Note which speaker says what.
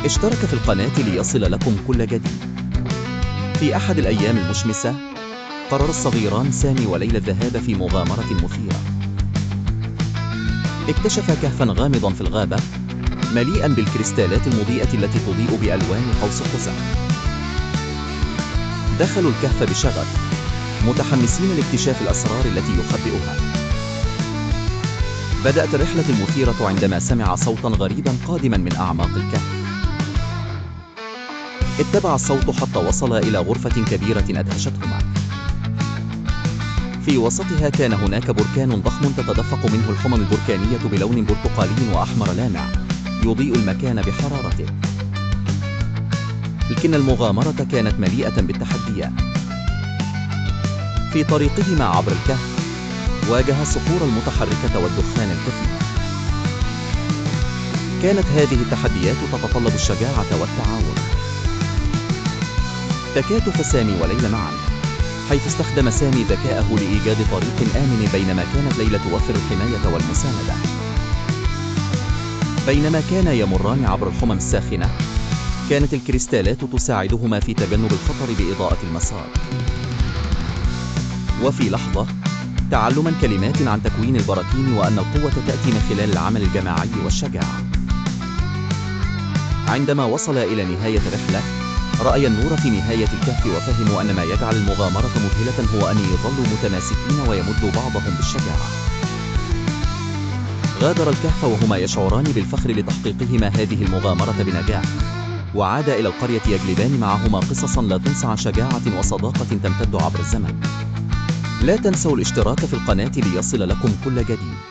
Speaker 1: اشترك في القناة ليصل لكم كل جديد. في أحد الأيام المشمسة قرر الصغيران سامي وليلى الذهاب في مغامرة مثيرة. اكتشف كهفا غامضا في الغابة مليئا بالكريستالات المضيئة التي تضيء بألوان قوس قزح. دخلوا الكهف بشغف متحمسين لاكتشاف الأسرار التي يخبئها. بدأت الرحلة المثيرة عندما سمع صوتا غريبا قادما من أعماق الكهف. اتبع الصوت حتى وصل إلى غرفة كبيرة أدهشتهما. في وسطها كان هناك بركان ضخم تتدفق منه الحمم البركانية بلون برتقالي وأحمر لامع يضيء المكان بحرارته. لكن المغامرة كانت مليئة بالتحديات. في طريقهما عبر الكهف واجه الصخور المتحركة والدخان الكثيف. كانت هذه التحديات تتطلب الشجاعة والتعاون. تكاتف سامي وليلى معا، حيث استخدم سامي ذكاءه لإيجاد طريق آمن بينما كانت ليلى توفر الحماية والمساندة. بينما كانا يمران عبر الحمم الساخنة كانت الكريستالات تساعدهما في تجنب الخطر بإضاءة المسار. وفي لحظة تعلما كلمات عن تكوين البراكين وأن القوة تأتي من خلال العمل الجماعي والشجاعة. عندما وصل إلى نهاية الرحلة رأي النور في نهاية الكهف وفهموا أن ما يجعل المغامرة مذهلة هو أن يظلوا متماسكين ويمدوا بعضهم بالشجاعة. غادر الكهف وهما يشعران بالفخر لتحقيقهما هذه المغامرة بنجاح، وعاد إلى القرية يجلبان معهما قصصا لا تنسى عن شجاعة وصداقة تمتد عبر الزمن. لا تنسوا الاشتراك في القناة ليصل لكم كل جديد.